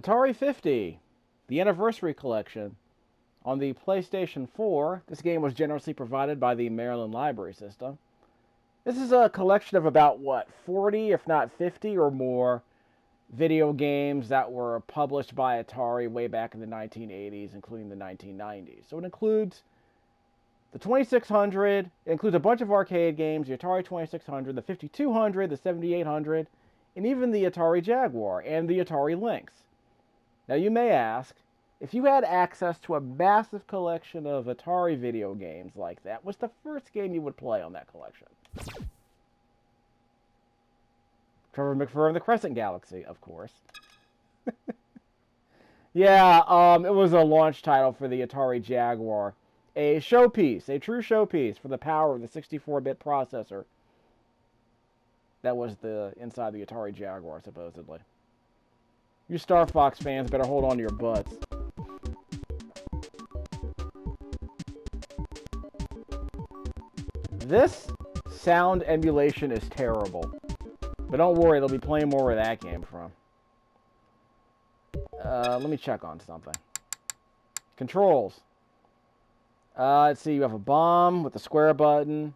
Atari 50, the Anniversary Collection. On the PlayStation 4, this game was generously provided by the Maryland Library System. This is a collection of about, 40, if not 50 or more video games that were published by Atari way back in the 1980s, including the 1990s. So it includes the 2600, it includes a bunch of arcade games, the Atari 2600, the 5200, the 7800, and even the Atari Jaguar and the Atari Lynx. Now you may ask, if you had access to a massive collection of Atari video games like that, what's the first game you would play on that collection? Trevor McFur and the Crescent Galaxy, of course. Yeah, it was a launch title for the Atari Jaguar. A showpiece, a true showpiece for the power of the 64-bit processor that was inside the Atari Jaguar, supposedly. You Star Fox fans better hold on to your butts. This sound emulation is terrible. But don't worry, they'll be playing more where that came from. Let me check on something. Controls. Let's see, you have a bomb with the square button.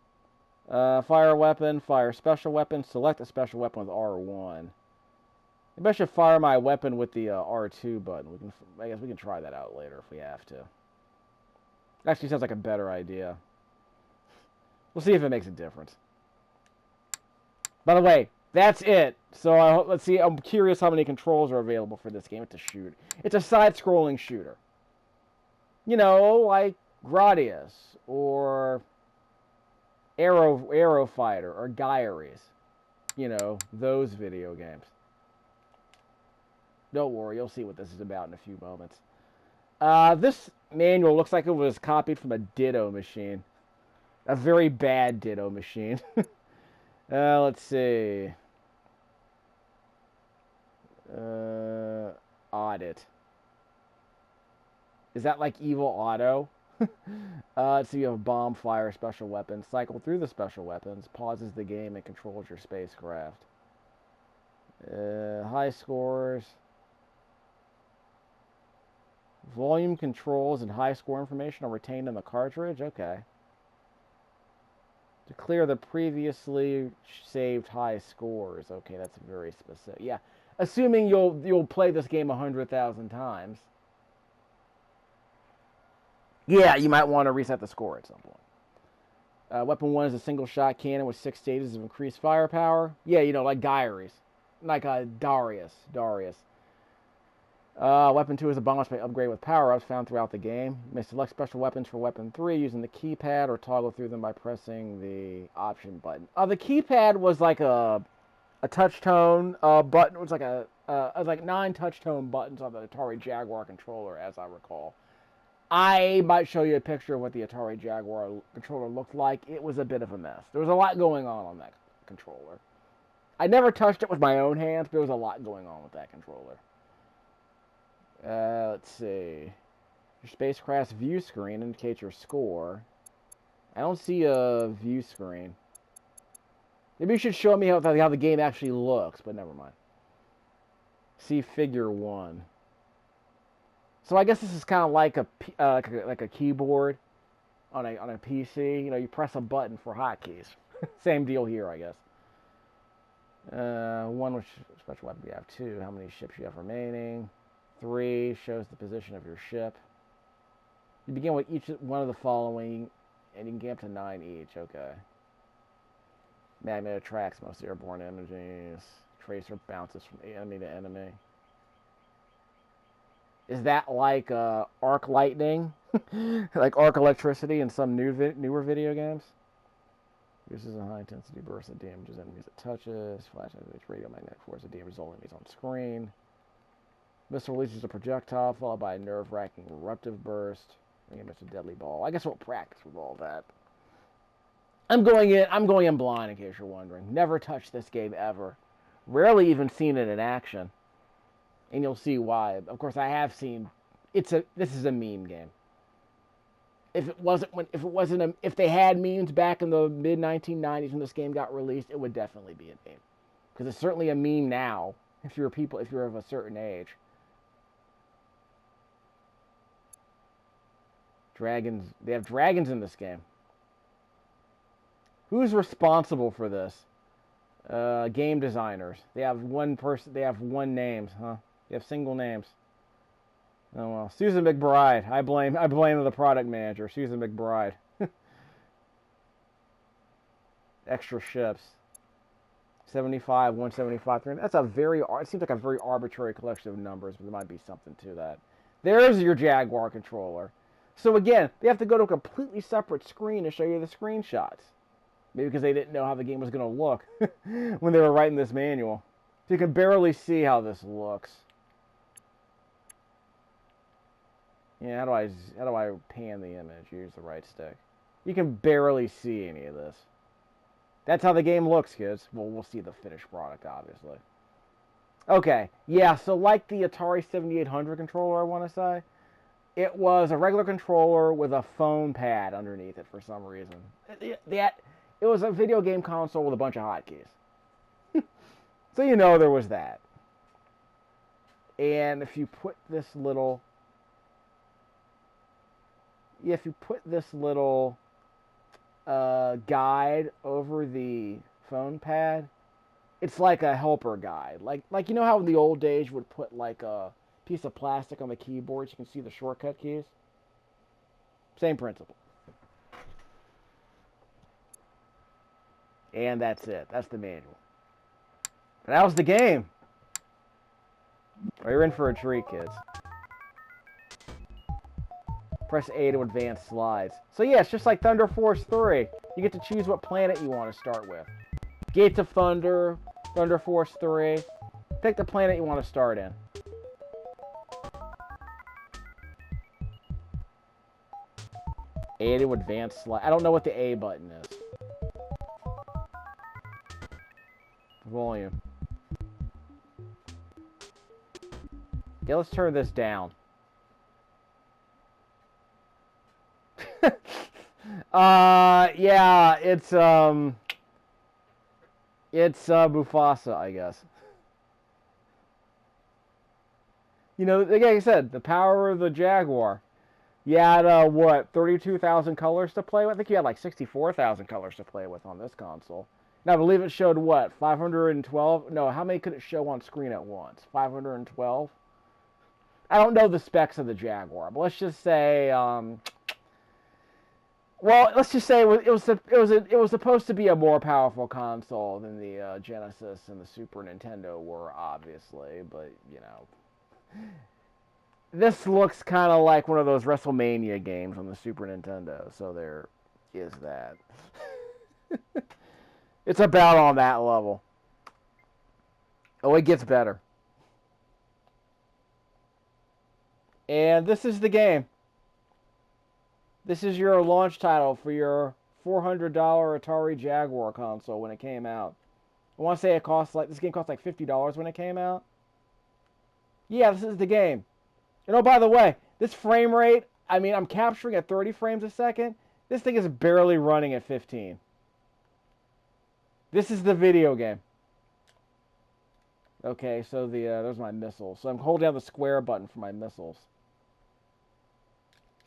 Fire weapon, fire special weapon. Select a special weapon with R1. Maybe I should fire my weapon with the R2 button. I guess we can try that out later if we have to. Actually, sounds like a better idea. We'll see if it makes a difference. By the way, that's it. So let's see. I'm curious how many controls are available for this game. It's a shoot. It's a side-scrolling shooter. You know, like Gradius or Aero Fighter or Gyres. You know, those video games. Don't worry, you'll see what this is about in a few moments. This manual looks like it was copied from a Ditto machine. A very bad Ditto machine. Let's see. Audit. Is that like Evil Auto? Let's see, you have bomb, fire, special weapons. Cycle through the special weapons. Pauses the game and controls your spacecraft. High scores. Volume controls and high score information are retained in the cartridge? Okay. To clear the previously saved high scores. Okay, that's very specific. Yeah, assuming you'll play this game 100,000 times. Yeah, you might want to reset the score at some point. Weapon 1 is a single-shot cannon with 6 stages of increased firepower. Yeah, you know, like Gyres. Like Darius. Weapon 2 is a bomb spray upgrade with power-ups found throughout the game. You may select special weapons for Weapon 3 using the keypad or toggle through them by pressing the option button. The keypad was like a touch-tone button. It was like 9 touch-tone buttons on the Atari Jaguar controller, as I recall. I might show you a picture of what the Atari Jaguar controller looked like. It was a bit of a mess. There was a lot going on that controller. I never touched it with my own hands, but there was a lot going on with that controller. Let's see. Your spacecraft's view screen indicates your score. I don't see a view screen. Maybe you should show me how the game actually looks, but never mind. See Figure 1. So I guess this is kind of like a keyboard on a PC. You know, you press a button for hotkeys. Same deal here, I guess. 1, which special weapon do you have? 2, how many ships you have remaining? 3 shows the position of your ship. You begin with each one of the following, and you can get up to 9 each. Okay. Magnet attracts most airborne energies. Tracer bounces from enemy to enemy. Is that like arc lightning? Like arc electricity in some newer video games? Uses a high-intensity burst that damages enemies it touches. Flash activates radiomagnetic force that damages all enemies on screen. Missile releases a projectile followed by a nerve-wracking eruptive burst. Emits a deadly ball. I guess we'll practice with all that. I'm going in blind, in case you're wondering. Never touched this game ever. Rarely even seen it in action. And you'll see why. Of course, I have seen. This is a meme game. If they had memes back in the mid 1990s when this game got released, it would definitely be a meme. Because it's certainly a meme now. If you're of a certain age. Dragons. They have dragons in this game. Who's responsible for this? Game designers. They have one person. They have one names, huh? They have single names. Oh well. Susan McBride. I blame the product manager, Susan McBride. Extra ships. 75, 175, 300. That's a very. It seems like a very arbitrary collection of numbers, but there might be something to that. There's your Jaguar controller. So again, they have to go to a completely separate screen to show you the screenshots. Maybe because they didn't know how the game was going to look when they were writing this manual. So you can barely see how this looks. Yeah, how do I pan the image? Use the right stick. You can barely see any of this. That's how the game looks, kids. Well, we'll see the finished product, obviously. Okay, yeah, so like the Atari 7800 controller, I want to say, it was a regular controller with a phone pad underneath it for some reason. It was a video game console with a bunch of hotkeys. So you know there was that. And if you put this little... Yeah, if you put this little guide over the phone pad, it's like a helper guide. Like you know how in the old days you would put like a piece of plastic on the keyboard so you can see the shortcut keys? Same principle. And that's it. That's the manual. But that was the game. Well, you're in for a treat, kids. Press A to advance slides. So yeah, it's just like Thunder Force 3. You get to choose what planet you want to start with. Gates of Thunder, Thunder Force 3. Pick the planet you want to start in. A to advance slide. I don't know what the A button is. Volume. Yeah, let's turn this down. Yeah, it's Mufasa, I guess. You know, like I said, the power of the Jaguar. You had, what, 32,000 colors to play with? I think you had like 64,000 colors to play with on this console. Now, I believe it showed, what, 512? No, how many could it show on screen at once? 512? I don't know the specs of the Jaguar, but let's just say, well, let's just say it was supposed to be a more powerful console than the Genesis and the Super Nintendo were, obviously, but, you know. This looks kind of like one of those WrestleMania games on the Super Nintendo, so there is that. It's about on that level. Oh, it gets better. And this is the game. This is your launch title for your $400 Atari Jaguar console when it came out. I want to say this game cost like $50 when it came out. Yeah, this is the game. And oh, by the way, this frame rate, I mean, I'm capturing at 30 frames a second. This thing is barely running at 15. This is the video game. Okay, so there's my missiles. So I'm holding down the square button for my missiles.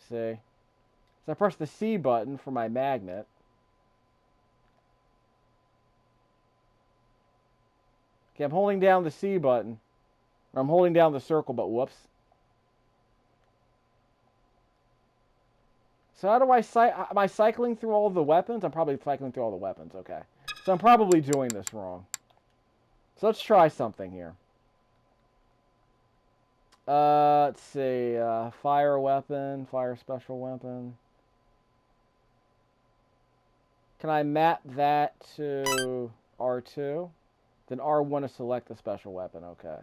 See? So I press the C button for my magnet. Okay, I'm holding down the C button. Or I'm holding down the circle, but whoops. So how do am I cycling through all of the weapons? I'm probably cycling through all the weapons, okay. So I'm probably doing this wrong. So let's try something here. Let's see, fire weapon, fire special weapon. Can I map that to R2? Then R1 to select the special weapon, okay.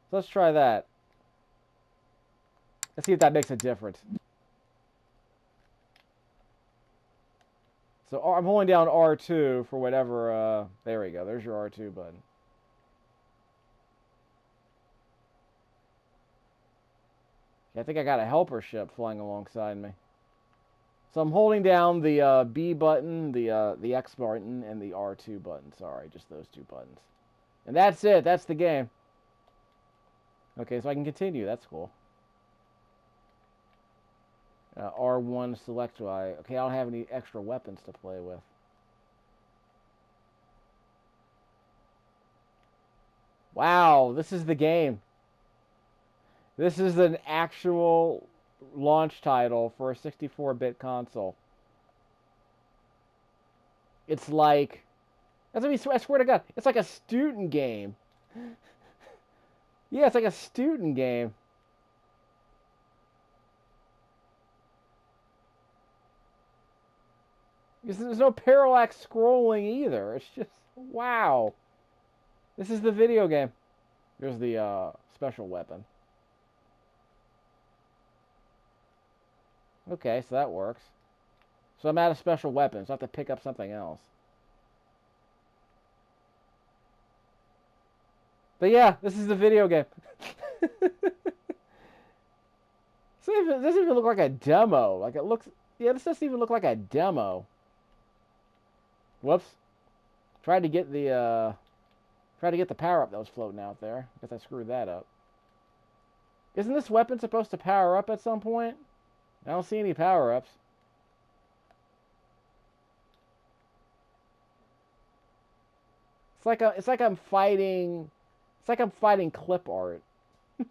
So let's try that. Let's see if that makes a difference. So I'm holding down R2 for whatever, there we go, there's your R2 button. I think I got a helper ship flying alongside me. So I'm holding down the B button, the X button, and the R2 button. Sorry, just those two buttons. And that's it, that's the game. Okay, so I can continue, that's cool. R1 select. Okay, I don't have any extra weapons to play with. Wow, this is the game. This is an actual launch title for a 64-bit console. It's like, that's what I mean, I swear to God, it's like a student game. Yeah, it's like a student game. There's no parallax scrolling either. It's just, wow. This is the video game. There's the special weapon. Okay, so that works. So I'm out of special weapons. I have to pick up something else. But yeah, this is the video game. This doesn't even look like a demo. Like it looks... Yeah, this doesn't even look like a demo. Whoops. Tried to get the power-up that was floating out there. Guess I screwed that up. Isn't this weapon supposed to power up at some point? I don't see any power-ups. It's like I'm fighting clip art. It's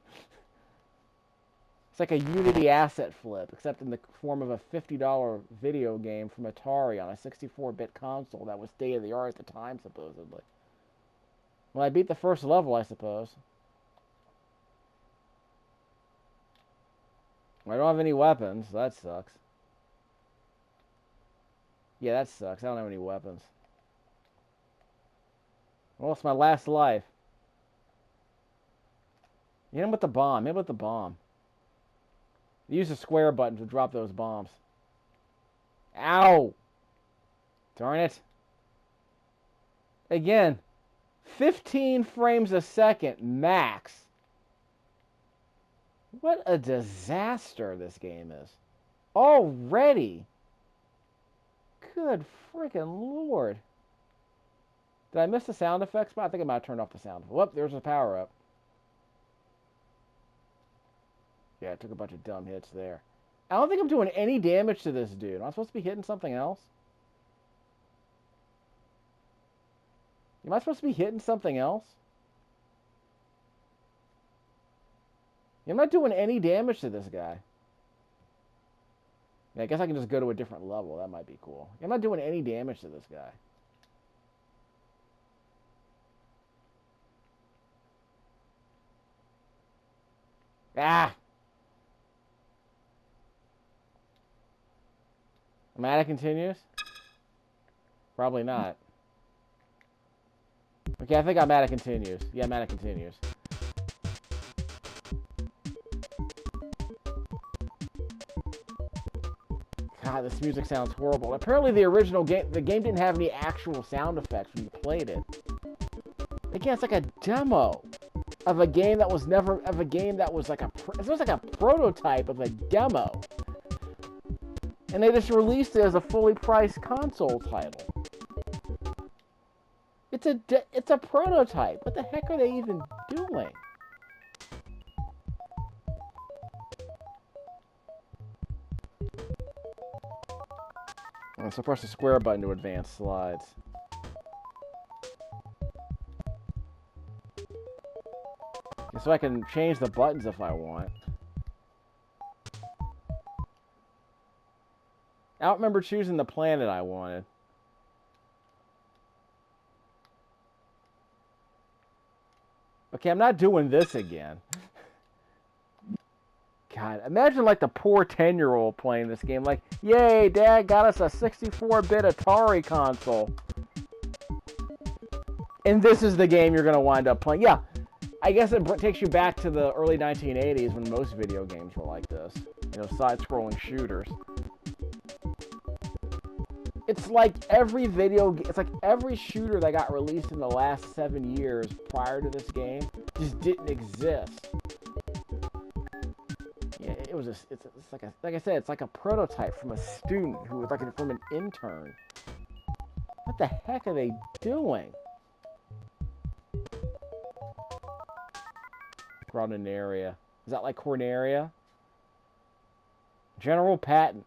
like a Unity asset flip, except in the form of a $50 video game from Atari on a 64-bit console that was state-of-the-art at the time, supposedly. Well, I beat the first level, I suppose. I don't have any weapons. So that sucks. Yeah, that sucks. I don't have any weapons. Well, it's my last life. Hit him with the bomb. Hit him with the bomb. Use the square button to drop those bombs. Ow! Darn it. Again, 15 frames a second max. What a disaster this game is. Already. Good freaking Lord. Did I miss the sound effects? I think I might have turned off the sound. Whoop, there's a power-up. Yeah, I took a bunch of dumb hits there. I don't think I'm doing any damage to this dude. Am I supposed to be hitting something else? Am I supposed to be hitting something else? I'm not doing any damage to this guy. Yeah, I guess I can just go to a different level. That might be cool. I'm not doing any damage to this guy. Ah! Am I out of continues? Probably not. Okay, I think I'm out of continues. Yeah, I'm out of continues. God, this music sounds horrible. Apparently the original game, the game didn't have any actual sound effects when you played it. Again, it's like a demo of a game that was never, of a game that was like it was like a prototype of a demo. And they just released it as a fully priced console title. It's a prototype. What the heck are they even doing? So press the square button to advance slides. So I can change the buttons if I want. I don't remember choosing the planet I wanted. Okay, I'm not doing this again. God, imagine like the poor 10-year-old playing this game. Like, yay, Dad got us a 64-bit Atari console. And this is the game you're going to wind up playing. Yeah, I guess it takes you back to the early 1980s when most video games were like this. You know, side-scrolling shooters. It's like every it's like every shooter that got released in the last 7 years prior to this game just didn't exist. Yeah, it was it's like I said, it's like a prototype from a student who was like from an intern. What the heck are they doing? Corneria. Is that like Corneria? General Patton.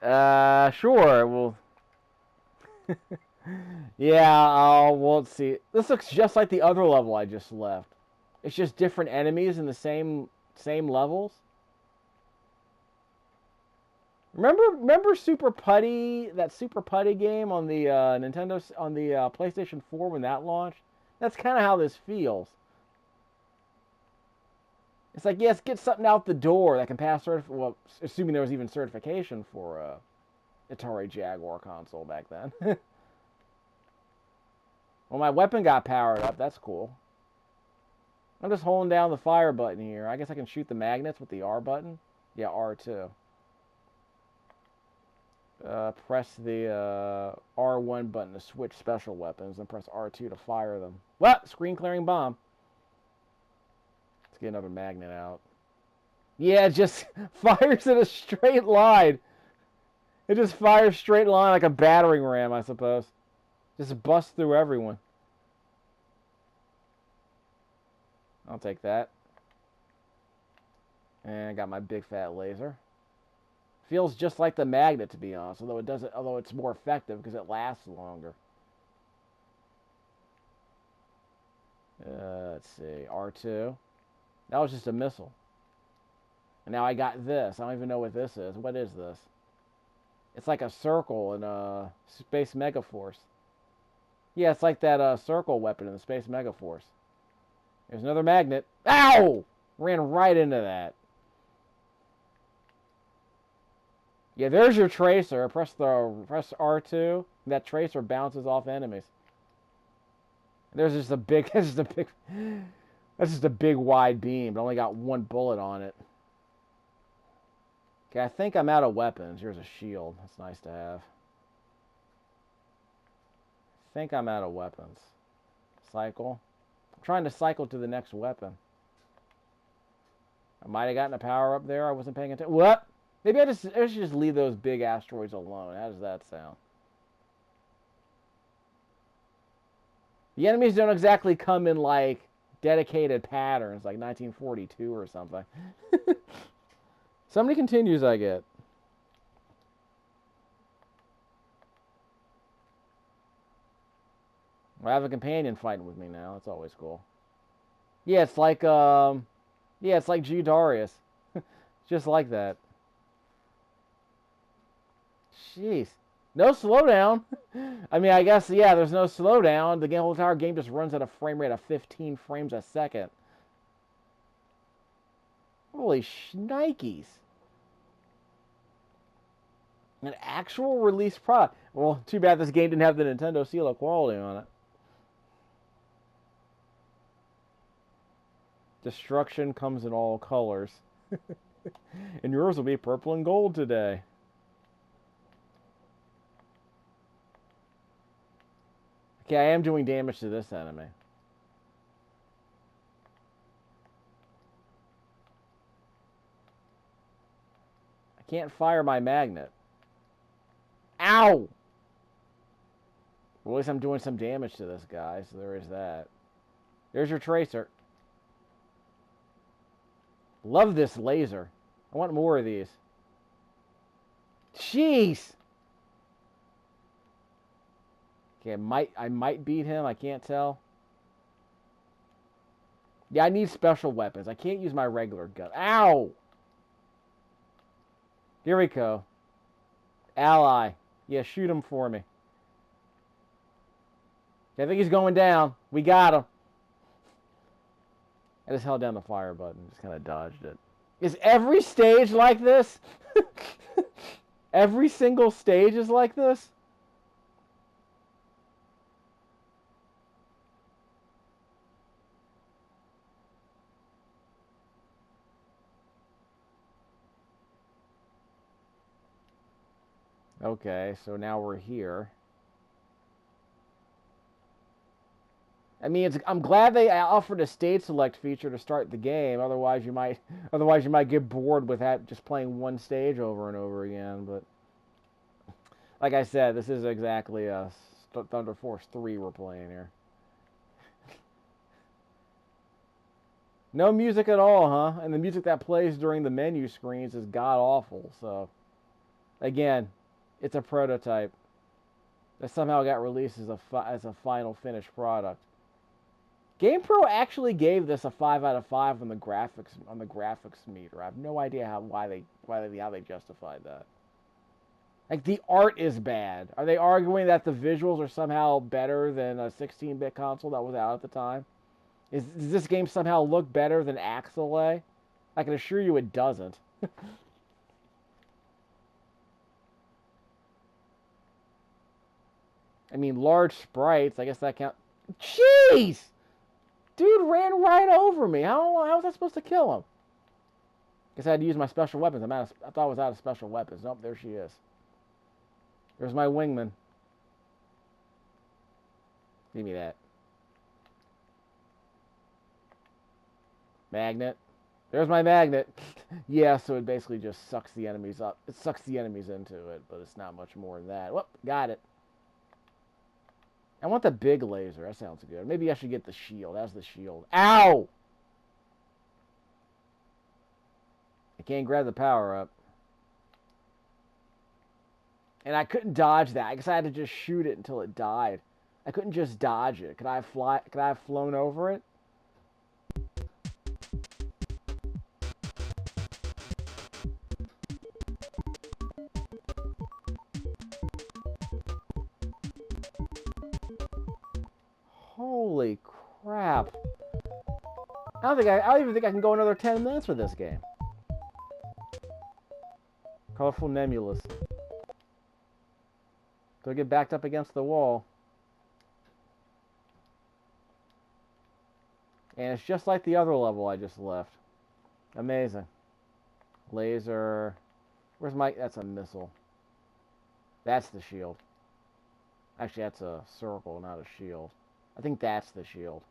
Sure. Well, yeah. Well, let's see. This looks just like the other level I just left. It's just different enemies in the same levels. Remember Super Putty? That Super Putty game on the Nintendo on the PlayStation 4 when that launched. That's kind of how this feels. It's like, yes, get something out the door that can pass well, assuming there was even certification for Atari Jaguar console back then. Well, my weapon got powered up. That's cool. I'm just holding down the fire button here. I guess I can shoot the magnets with the R button. Yeah, R2. Press the R1 button to switch special weapons, and press R2 to fire them. What? Screen clearing bomb. Let's get another magnet out. Yeah, it just fires in a straight line. It just fires straight line like a battering ram, I suppose. Just busts through everyone. I'll take that. And I got my big fat laser. Feels just like the magnet, to be honest, although it's more effective because it lasts longer. Let's see, R2. That was just a missile. And now I got this. I don't even know what this is. What is this? It's like a circle in Space Megaforce. Yeah, it's like that circle weapon in the Space Megaforce. There's another magnet. Ow! Ran right into that. Yeah, there's your tracer. Press R2. That tracer bounces off enemies. There's just a big. That's just a big wide beam. But only got one bullet on it. Okay, I think I'm out of weapons. Here's a shield. That's nice to have. I think I'm out of weapons. Cycle. I'm trying to cycle to the next weapon. I might have gotten a power up there. I wasn't paying attention. What? Maybe I should just leave those big asteroids alone. How does that sound? The enemies don't exactly come in like dedicated patterns, like 1942 or something. So many continues I get. I have a companion fighting with me now. That's always cool. Yeah, it's like G Darius. Just like that. Jeez. No slowdown. I mean, I guess, yeah, there's no slowdown. The whole entire game just runs at a frame rate of 15 frames a second. Holy shnikes. An actual release product. Well, too bad this game didn't have the Nintendo seal of quality on it. Destruction comes in all colors. And yours will be purple and gold today. Okay, I am doing damage to this enemy. I can't fire my magnet. Ow! Well, at least I'm doing some damage to this guy, so there is that. There's your tracer. Love this laser. I want more of these. Jeez! Okay, I might beat him. I can't tell. Yeah, I need special weapons. I can't use my regular gun. Ow! Here we go. Ally. Yeah, shoot him for me. I think he's going down. We got him. I just held down the fire button. Just kind of dodged it. Is every stage like this? Every single stage is like this? Okay, so now we're here. I mean, I'm glad they offered a stage select feature to start the game. Otherwise, you might get bored with that just playing one stage over and over again. But like I said, this is exactly a Thunder Force 3 we're playing here. No music at all, huh? And the music that plays during the menu screens is god-awful, so... Again, it's a prototype that somehow got released as a final finished product. GamePro actually gave this a 5 out of 5 on the graphics meter. I have no idea how they justified that. Like, the art is bad. Are they arguing that the visuals are somehow better than a 16-bit console that was out at the time? Does this game somehow look better than Axelay? I can assure you it doesn't. I mean, large sprites, I guess that counts. Jeez! Dude ran right over me. How was I supposed to kill him? Guess I had to use my special weapons. I thought I was out of special weapons. Nope, there she is. There's my wingman. Give me that. Magnet. There's my magnet. Yeah, so it basically just sucks the enemies up. It sucks the enemies into it, but it's not much more than that. Whoop, got it. I want the big laser. That sounds good. Maybe I should get the shield. That's the shield. Ow! I can't grab the power up. And I couldn't dodge that. I guess I had to just shoot it until it died. I couldn't just dodge it. Could I have flown over it? Holy crap. I don't even think I can go another 10 minutes with this game. Colorful nebulas. Go get backed up against the wall. And it's just like the other level I just left. Amazing. Laser. Where's my... That's a missile. That's the shield. Actually, that's a circle, not a shield. I think that's the shield.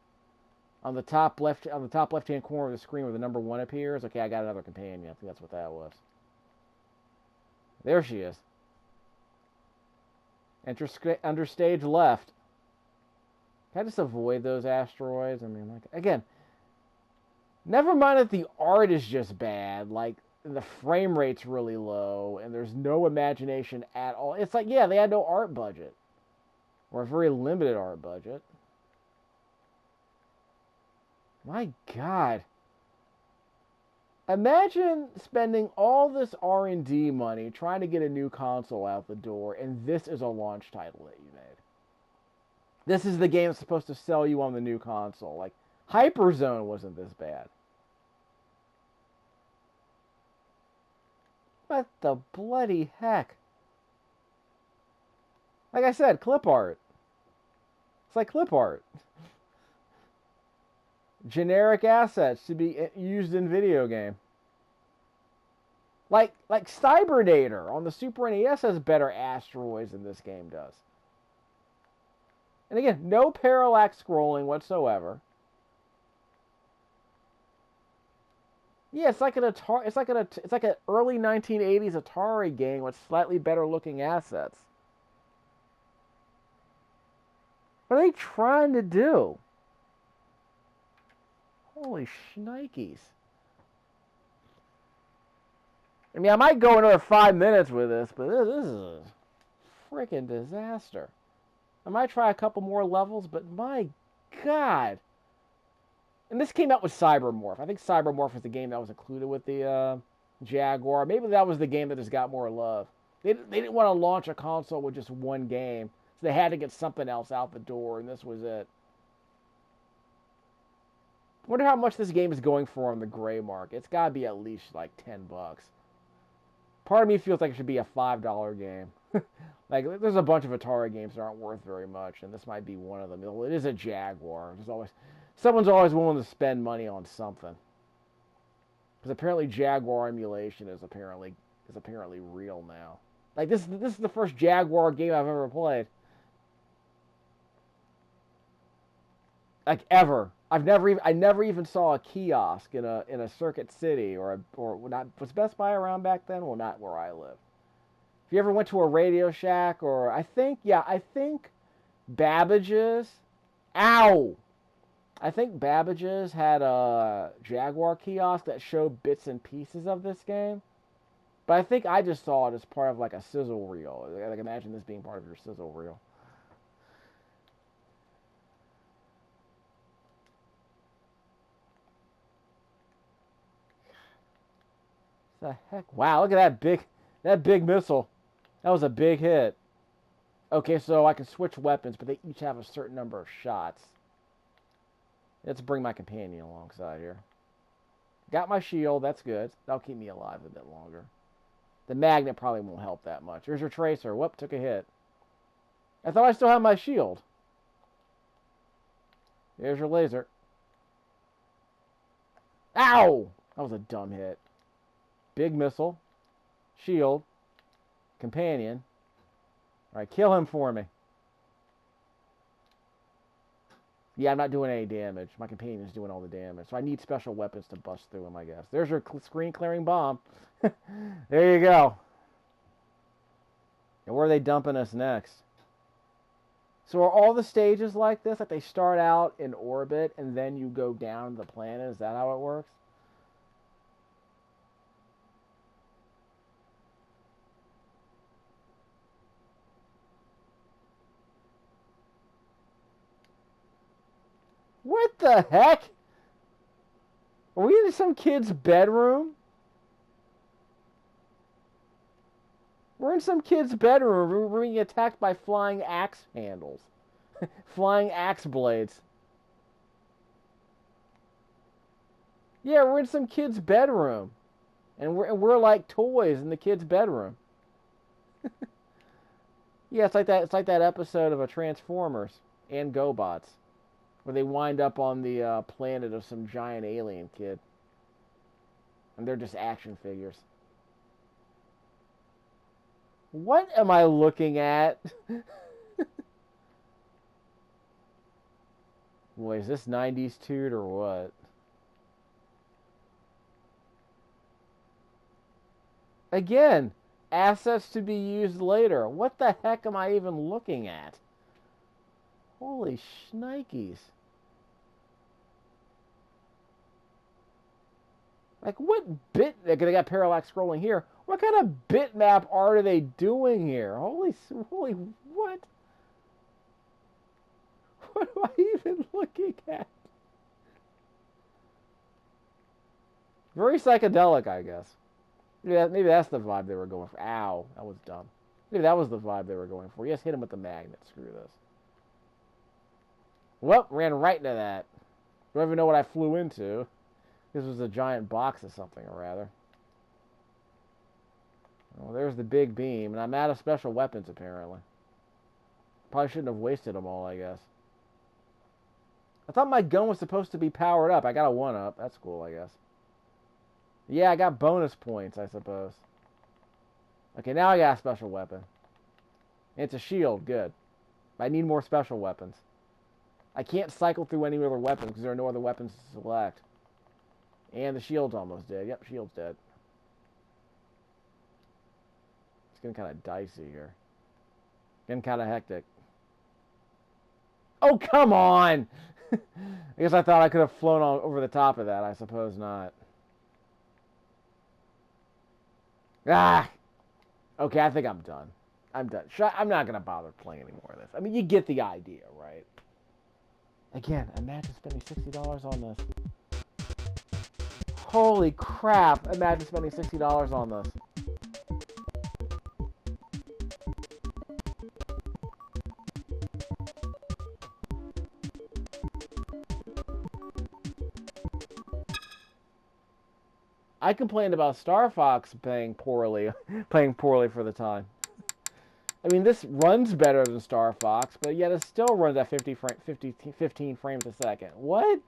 On the top left-hand corner of the screen where the number 1 appears. Okay, I got another companion. I think that's what that was. There she is. Enter stage left. Can I just avoid those asteroids? I mean, like, again, never mind that the art is just bad. Like, the frame rate's really low, and there's no imagination at all. It's like, yeah, they had no art budget. Or a very limited art budget. My God. Imagine spending all this R&D money trying to get a new console out the door, and this is a launch title that you made. This is the game that's supposed to sell you on the new console. Like, Hyperzone wasn't this bad. What the bloody heck? Like I said, clip art. It's like clip art. Generic assets to be used in video game. Like Cybernator on the Super NES has better asteroids than this game does. And again, no parallax scrolling whatsoever. Yeah, it's like an Atari. It's like an early 1980s Atari game with slightly better looking assets. What are they trying to do? Holy shnikes. I mean, I might go another 5 minutes with this, but this is a freaking disaster. I might try a couple more levels, but my God. And this came out with Cybermorph. I think Cybermorph was the game that was included with the Jaguar. Maybe that was the game that just got more love. They didn't want to launch a console with just one game, so they had to get something else out the door, and this was it. I wonder how much this game is going for on the gray market. It's got to be at least like $10. Part of me feels like it should be a $5 game. Like, there's a bunch of Atari games that aren't worth very much, and this might be one of them. It is a Jaguar. Someone's always willing to spend money on something. Because apparently Jaguar emulation is apparently real now. Like, this is the first Jaguar game I've ever played. Like, ever. I never even saw a kiosk in a Circuit City or not. Was Best Buy around back then? Well, not where I live. If you ever went to a Radio Shack, or I think Babbage's. Ow! I think Babbage's had a Jaguar kiosk that showed bits and pieces of this game. But I think I just saw it as part of like a sizzle reel. Like imagine this being part of your sizzle reel. The heck? Wow, look at that big missile. That was a big hit. Okay, so I can switch weapons, but they each have a certain number of shots. Let's bring my companion alongside here. Got my shield, that's good. That'll keep me alive a bit longer. The magnet probably won't help that much. There's your tracer. Whoop, took a hit. I thought I still had my shield. There's your laser. Ow! That was a dumb hit. Big missile. Shield. Companion. Alright, kill him for me. Yeah, I'm not doing any damage. My companion's doing all the damage. So I need special weapons to bust through him, I guess. There's your screen clearing bomb. There you go. And where are they dumping us next? So are all the stages like this? Like they start out in orbit and then you go down the planet? Is that how it works? What the heck? Are we in some kid's bedroom? We're in some kid's bedroom. We're being attacked by flying axe handles. Flying axe blades. Yeah, we're in some kid's bedroom. And we're like toys in the kid's bedroom. Yeah, it's like that episode of a Transformers and GoBots. Where they wind up on the planet of some giant alien kid. And they're just action figures. What am I looking at? Boy, is this 90s toot or what? Again, assets to be used later. What the heck am I even looking at? Holy shnikes. Like, what bit... They got parallax scrolling here. What kind of bitmap are they doing here? Holy... What? What am I even looking at? Very psychedelic, I guess. Maybe that's the vibe they were going for. Ow, that was dumb. Maybe that was the vibe they were going for. Yes, hit him with the magnet. Screw this. Well, ran right into that. Don't even know what I flew into. This was a giant box of something or rather. Well, there's the big beam, and I'm out of special weapons apparently. Probably shouldn't have wasted them all, I guess. I thought my gun was supposed to be powered up. I got a 1-up. That's cool, I guess. Yeah, I got bonus points, I suppose. Okay, now I got a special weapon. It's a shield. Good. I need more special weapons. I can't cycle through any other weapons because there are no other weapons to select. And the shield's almost dead. Yep, shield's dead. It's getting kind of dicey here. Getting kind of hectic. Oh, come on! I guess I thought I could have flown over the top of that. I suppose not. Ah! Okay, I think I'm done. I'm done. I'm not going to bother playing any more of this. I mean, you get the idea, right? Again, imagine spending $60 on this. Holy crap! Imagine spending $60 on this. I complained about Star Fox playing poorly for the time. I mean, this runs better than Star Fox, but yet it still runs at 15 frames a second. What?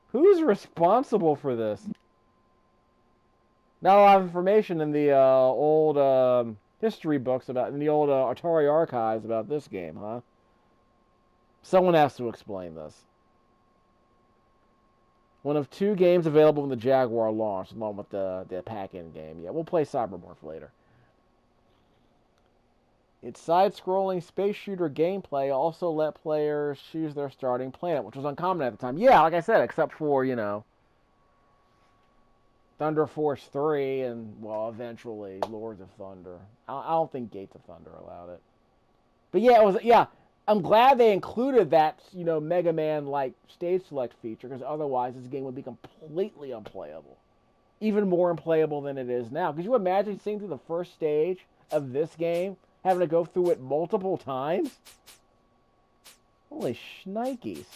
Who's responsible for this? Not a lot of information in the old history books in the old Atari archives about this game, huh? Someone has to explain this. One of 2 games available when the Jaguar launched, along with the pack-in game. Yeah, we'll play Cybermorph later. Its side-scrolling space shooter gameplay also let players choose their starting planet, which was uncommon at the time. Yeah, like I said, except for, Thunder Force 3 and, well, eventually Lords of Thunder. I don't think Gates of Thunder allowed it. But yeah, I'm glad they included that, Mega Man-like stage select feature, because otherwise this game would be completely unplayable. Even more unplayable than it is now. Could you imagine seeing through the first stage of this game, having to go through it multiple times? Holy shnikes.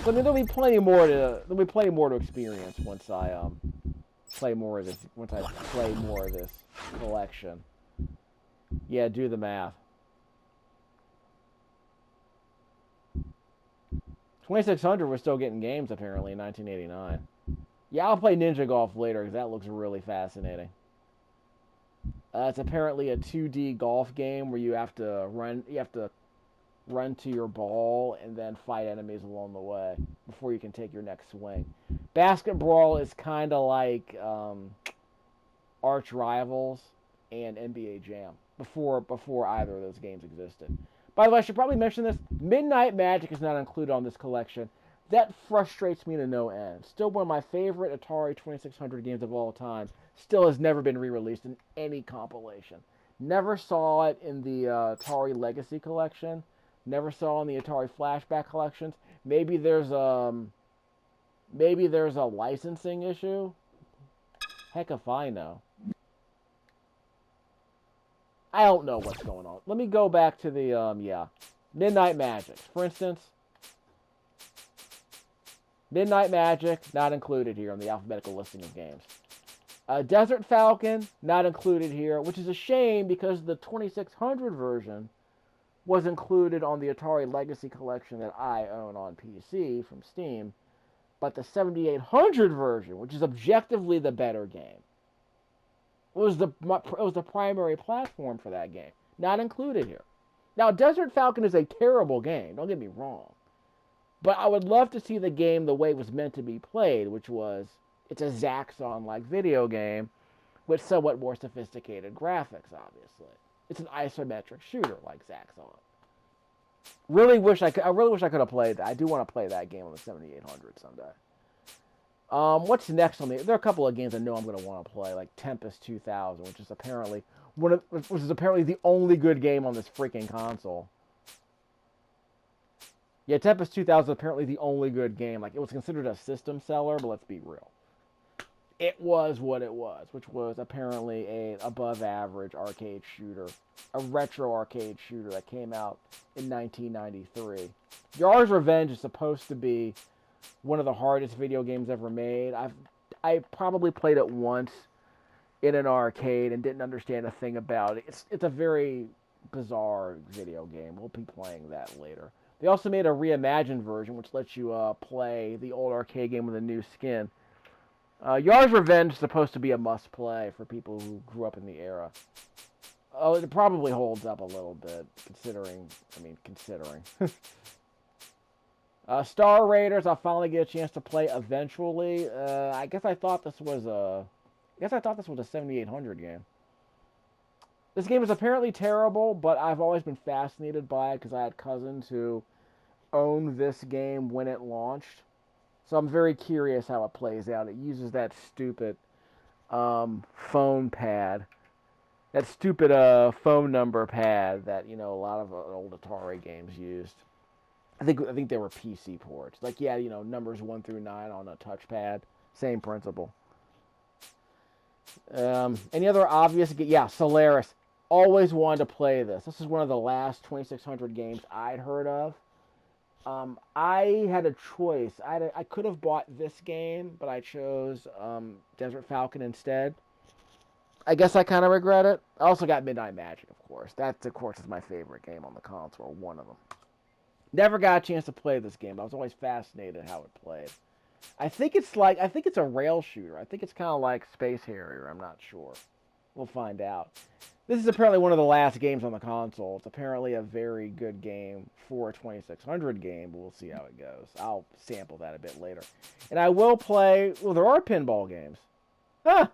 So, there'll be plenty more to experience once I play more of this collection. Yeah, do the math. 2600 was still getting games apparently in 1989. Yeah, I'll play Ninja Golf later because that looks really fascinating. It's apparently a 2D golf game where you have to run to your ball and then fight enemies along the way before you can take your next swing. Basketball is kind of like Arch Rivals and NBA Jam before either of those games existed. By the way, I should probably mention this. Midnight Magic is not included on this collection. That frustrates me to no end. Still one of my favorite Atari 2600 games of all time. Still has never been re-released in any compilation. Never saw it in the Atari Legacy collection. Never saw it in the Atari Flashback collections. Maybe there's a licensing issue. Heck if I know. I don't know what's going on. Let me go back to the Midnight Magic. For instance, Midnight Magic, not included here on the alphabetical listing of games. Desert Falcon, not included here, which is a shame because the 2600 version was included on the Atari Legacy Collection that I own on PC from Steam, but the 7800 version, which is objectively the better game, was the primary platform for that game, not included here. Now, Desert Falcon is a terrible game, don't get me wrong, but I would love to see the game the way it was meant to be played, which was, it's a Zaxxon-like video game with somewhat more sophisticated graphics, obviously. It's an isometric shooter like Zaxxon. I really wish I could have played that. I do want to play that game on the 7800 someday. What's next on the? There are a couple of games I know I'm going to want to play, like Tempest 2000, which is apparently the only good game on this freaking console. Yeah, Tempest 2000 is apparently the only good game. Like, it was considered a system seller, but let's be real. It was what it was, which was apparently an above-average arcade shooter, a retro arcade shooter that came out in 1993. Yar's Revenge is supposed to be one of the hardest video games ever made. I probably played it once in an arcade and didn't understand a thing about it. It's a very bizarre video game. We'll be playing that later. They also made a reimagined version, which lets you play the old arcade game with a new skin. Yar's Revenge is supposed to be a must-play for people who grew up in the era. Oh, it probably holds up a little bit, considering. Star Raiders, I'll finally get a chance to play eventually. I guess I thought this was a 7800 game. This game is apparently terrible, but I've always been fascinated by it because I had cousins who owned this game when it launched. So I'm very curious how it plays out. It uses that stupid phone pad. That stupid phone number pad that, a lot of old Atari games used. I think they were PC ports. Like, yeah, numbers 1 through 9 on a touchpad. Same principle. Any other obvious? Yeah, Solaris. Always wanted to play this. This is one of the last 2600 games I'd heard of. I had a choice. I could have bought this game, but I chose Desert Falcon instead. I guess I kind of regret it. I also got Midnight Magic, of course. That, of course, is my favorite game on the console, one of them. Never got a chance to play this game. I was always fascinated how it played. I think it's a rail shooter. I think it's kind of like Space Harrier. I'm not sure. We'll find out. This is apparently one of the last games on the console. It's apparently a very good game for a 2600 game, but we'll see how it goes. I'll sample that a bit later. And I will play... Well, there are pinball games. Huh!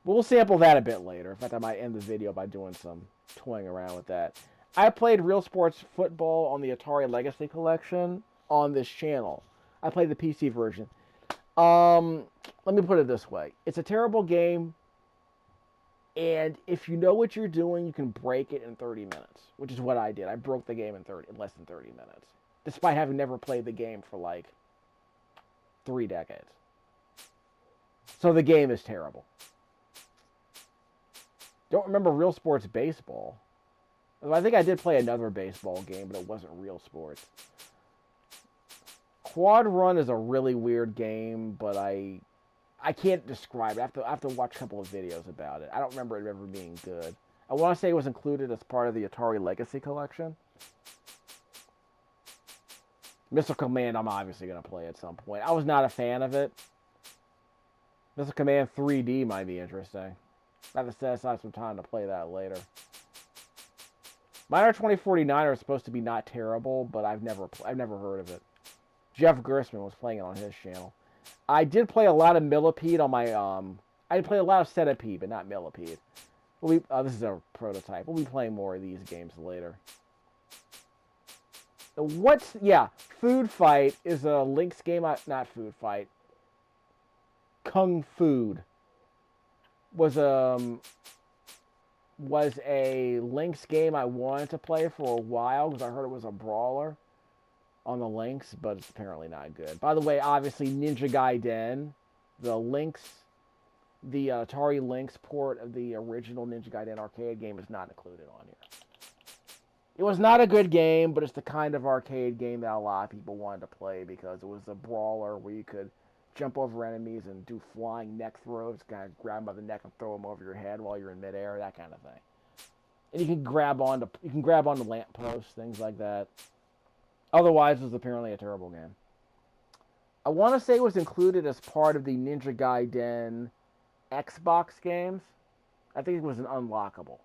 We'll sample that a bit later. In fact, I might end the video by doing some toying around with that. I played Real Sports Football on the Atari Legacy Collection on this channel. I played the PC version. Let me put it this way. It's a terrible game, and if you know what you're doing, you can break it in 30 minutes, which is what I did. I broke the game in less than 30 minutes, despite having never played the game for like 3 decades. So the game is terrible. Don't remember Real Sports Baseball. I think I did play another baseball game, but it wasn't Real Sports. Quad Run is a really weird game, but I can't describe it. I have to watch a couple of videos about it. I don't remember it ever being good. I want to say it was included as part of the Atari Legacy Collection. Missile Command, I'm obviously going to play at some point. I was not a fan of it. Missile Command 3D might be interesting. I have to set aside some time to play that later. Miner 2049 are supposed to be not terrible, but I've never heard of it. Jeff Gersman was playing it on his channel. I did play a lot of Millipede on my I played a lot of Centipede, but not Millipede. This is a prototype. We'll be playing more of these games later. Food Fight is a Lynx game. Not Food Fight. Kung Food was a Lynx game I wanted to play for a while because I heard it was a brawler on the Lynx, but it's apparently not good. By the way, obviously Ninja Gaiden, the Atari Lynx port of the original Ninja Gaiden arcade game is not included on here. It was not a good game, but it's the kind of arcade game that a lot of people wanted to play because it was a brawler where you could jump over enemies and do flying neck throws, kind of grab them by the neck and throw them over your head while you're in midair, that kind of thing. And you can grab onto lampposts, things like that. Otherwise, it was apparently a terrible game. I want to say it was included as part of the Ninja Gaiden Xbox games. I think it was an unlockable.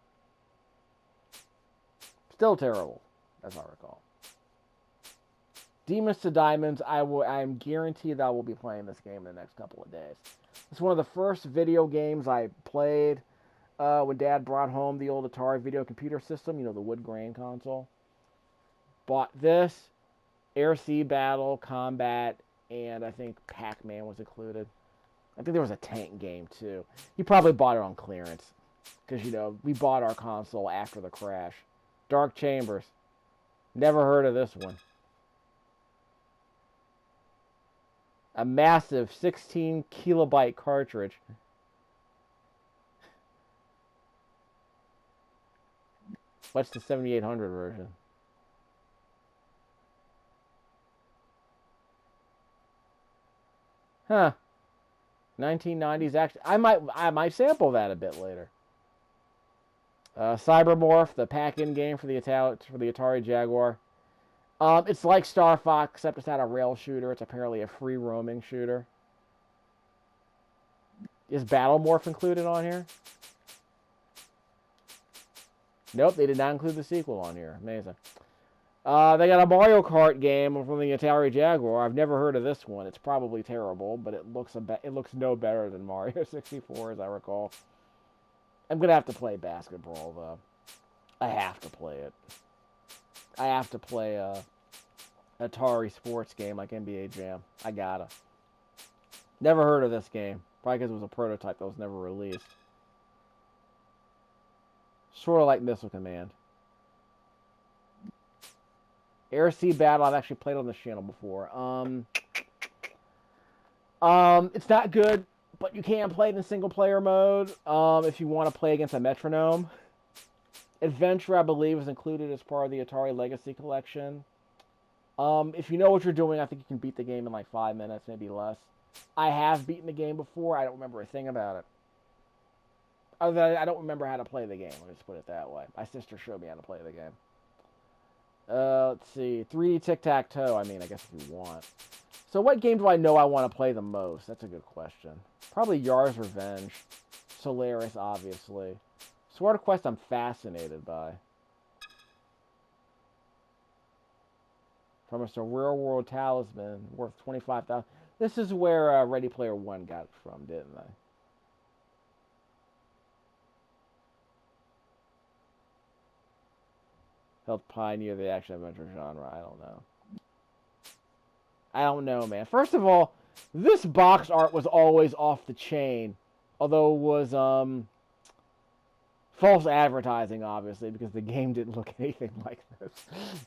Still terrible, as I recall. Demons to Diamonds, I'm guaranteed that I will be playing this game in the next couple of days. It's one of the first video games I played when Dad brought home the old Atari video computer system, the wood grain console. Bought this, Air Sea Battle, Combat, and I think Pac-Man was included. I think there was a tank game too. He probably bought it on clearance because, we bought our console after the crash. Dark Chambers. Never heard of this one. A massive 16 kilobyte cartridge. What's the 7800 version? Huh. 1990s action. I might sample that a bit later. Cybermorph, the pack-in game for the Atari Jaguar. It's like Star Fox, except it's not a rail shooter. It's apparently a free roaming shooter. Is Battlemorph included on here? Nope, they did not include the sequel on here. Amazing. They got a Mario Kart game from the Atari Jaguar. I've never heard of this one. It's probably terrible, but it looks no better than Mario 64, as I recall. I'm gonna have to play Basketball though. I have to play it. I have to play a Atari sports game like NBA Jam. I gotta. Never heard of this game. Probably because it was a prototype that was never released. Sort of like Missile Command. Air Sea Battle, I've actually played on this channel before. It's not good, but you can play it in single player mode if you want to play against a metronome. Adventure, I believe, is included as part of the Atari Legacy Collection. If you know what you're doing, I think you can beat the game in like 5 minutes, maybe less. I have beaten the game before. I don't remember a thing about it. Other than I don't remember how to play the game. Let me just put it that way. My sister showed me how to play the game. Let's see. 3D Tic-Tac-Toe, I guess if you want. So what game do I know I want to play the most? That's a good question. Probably Yar's Revenge. Solaris, obviously. Sword Quest I'm fascinated by. From a Real World Talisman worth $25,000. This is where Ready Player One got it from, didn't they? Helped pioneer the action-adventure genre. I don't know, man. First of all, this box art was always off the chain. Although it was, false advertising, obviously, because the game didn't look anything like this.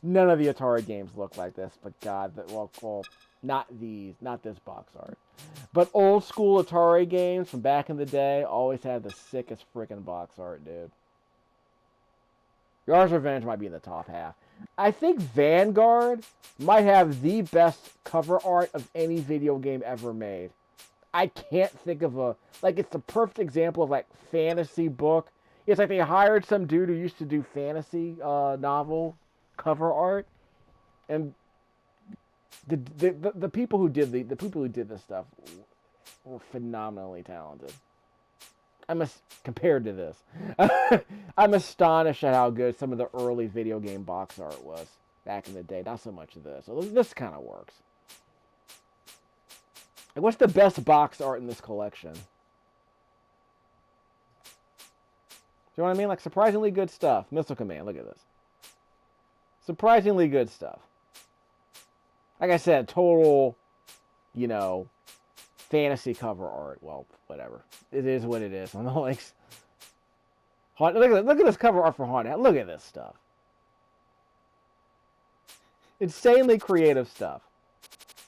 None of the Atari games look like this, but God, well, not this box art. But old school Atari games from back in the day always had the sickest freaking box art, dude. Yars' Revenge might be in the top half. I think Vanguard might have the best cover art of any video game ever made. I can't think of it's the perfect example of, like, fantasy book. It's like they hired some dude who used to do fantasy novel cover art, and the people who did this stuff were phenomenally talented. Compared to this, I'm astonished at how good some of the early video game box art was back in the day. Not so much of this. So this kind of works. Like, what's the best box art in this collection? Do you know what I mean? Like, surprisingly good stuff. Missile Command, look at this. Surprisingly good stuff. Like I said, total, fantasy cover art. Well, whatever. It is what it is. I'm not like... Look at this cover art for Haunted. Look at this stuff. Insanely creative stuff.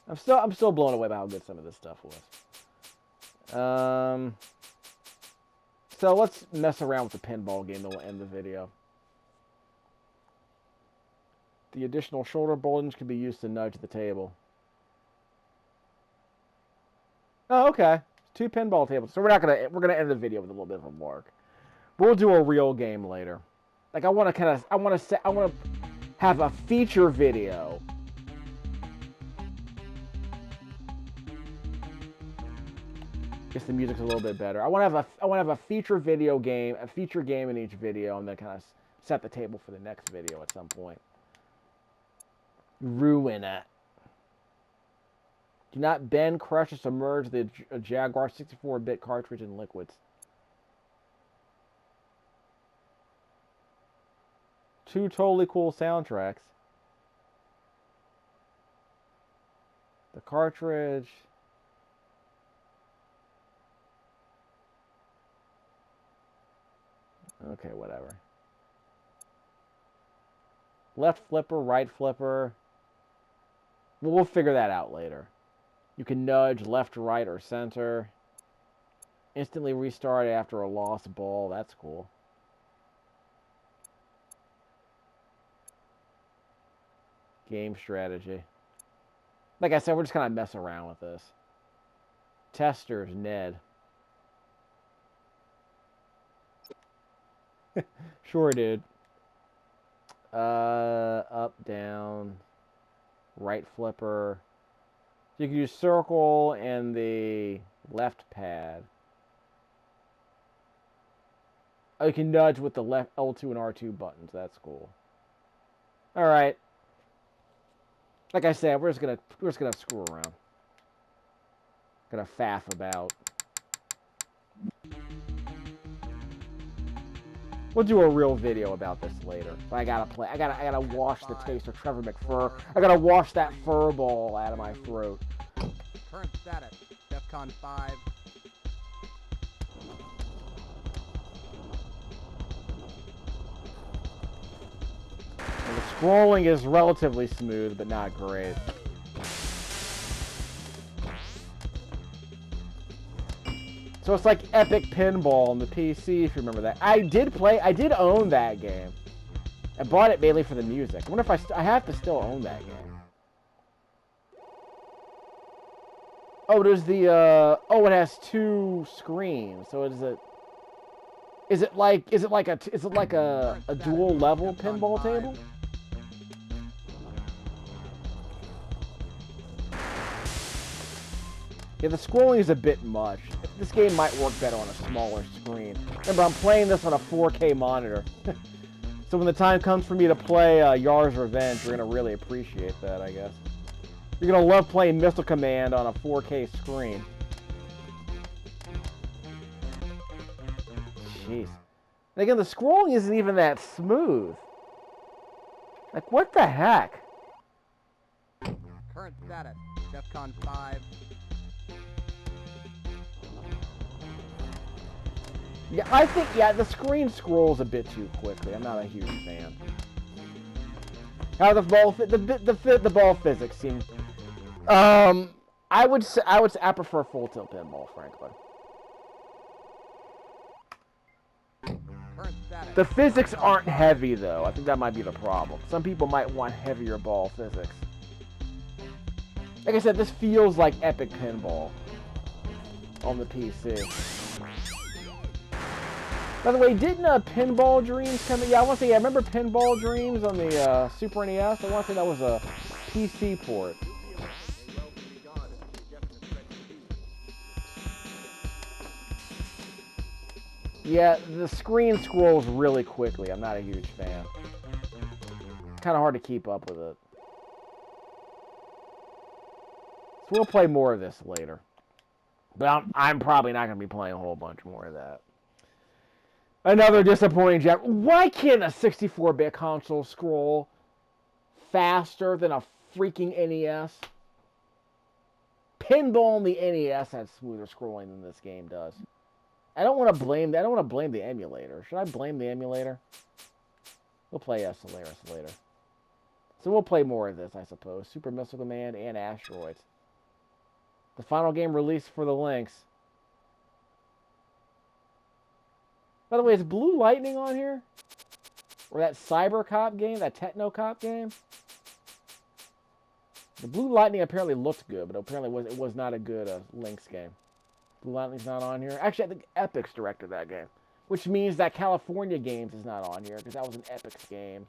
I'm still blown away by how good some of this stuff was. So let's mess around with the pinball game, then we'll end the video. The additional shoulder bulge can be used to nudge the table. Oh, okay. 2 pinball tables. So we're gonna end the video with a little bit of a mark. But we'll do a real game later. Like, I want to have a feature video. Guess the music's a little bit better. I want to have a feature video game, a feature game in each video, and then kind of set the table for the next video at some point. Ruin it. Do not bend, crush, or submerge the Jaguar 64-bit cartridge in liquids. 2 totally cool soundtracks. The cartridge. Okay, whatever. Left flipper, right flipper. We'll figure that out later. You can nudge left, right, or center. Instantly restart after a lost ball. That's cool. Game strategy. Like I said, we're just kind of messing around with this. Testers, Ned. Sure, dude. Up, down, right flipper. You can use circle and the left pad. Oh, you can nudge with the left L2 and R2 buttons. That's cool. All right. Like I said, we're just gonna screw around. Gonna faff about. We'll do a real video about this later. But I gotta wash the taste of Trevor McFur. I gotta wash that fur ball out of my throat. Current status, DEFCON 5. And the scrolling is relatively smooth, but not great. So it's like Epic Pinball on the PC, if you remember that. I did own that game. I bought it mainly for the music. I wonder if I have to still own that game. Oh, there's the, it has 2 screens. So is it like a dual level pinball table? Yeah, the scrolling is a bit much. This game might work better on a smaller screen. Remember, I'm playing this on a 4K monitor. So when the time comes for me to play Yars' Revenge, you're going to really appreciate that, I guess. You're going to love playing Missile Command on a 4K screen. Jeez. And again, the scrolling isn't even that smooth. Like, what the heck? Current status, DEFCON 5. Yeah, I think, yeah, the screen scrolls a bit too quickly. I'm not a huge fan. How the ball physics seem. I prefer full tilt pinball, frankly. Current status. The physics aren't heavy though. I think that might be the problem. Some people might want heavier ball physics. Like I said, this feels like epic pinball on the PC. By the way, didn't Pinball Dreams come in? Yeah, I want to say, I remember Pinball Dreams on the Super NES. I want to say that was a PC port. Yeah, the screen scrolls really quickly. I'm not a huge fan. Kind of hard to keep up with it. So we'll play more of this later. But I'm probably not going to be playing a whole bunch more of that. Another disappointing Jack. Why can't a 64-bit console scroll faster than a freaking NES? Pinball on the NES had smoother scrolling than this game does. I don't want to blame the emulator. Should I blame the emulator? We'll play Solaris later. So we'll play more of this, I suppose. Super Missile Command and Asteroids. The final game released for the Lynx. By the way, is Blue Lightning on here? Or that Cyber Cop game? That Techno Cop game? The Blue Lightning apparently looked good, but apparently it was not a good Lynx game. Blue Lightning's not on here. Actually, I think Epic's directed that game. Which means that California Games is not on here, because that was an Epic's game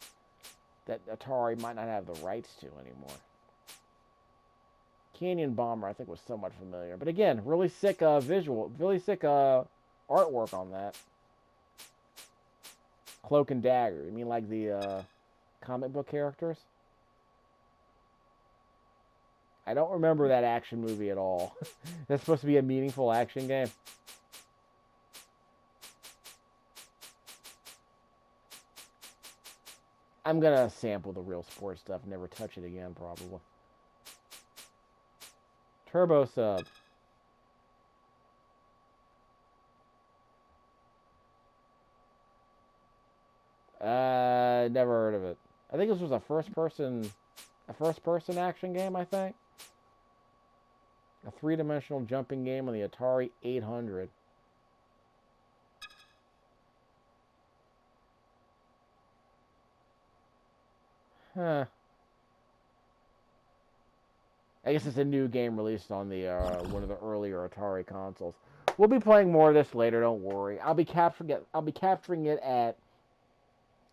that Atari might not have the rights to anymore. Canyon Bomber, I think, was somewhat familiar. But again, really sick visual, really sick artwork on that. Cloak and Dagger. You mean like the comic book characters? I don't remember that action movie at all. That's supposed to be a meaningful action game. I'm gonna sample the real sports stuff, never touch it again, probably. Turbo Sub. Never heard of it. I think this was a first-person action game, I think. A three-dimensional jumping game on the Atari 800. Huh. I guess it's a new game released on the one of the earlier Atari consoles. We'll be playing more of this later, don't worry. I'll be capturing it at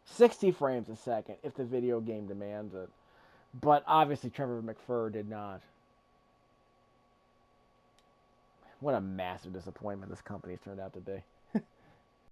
60 frames a second if the video game demands it. But obviously Trevor McFur did not. What a massive disappointment this company's turned out to be.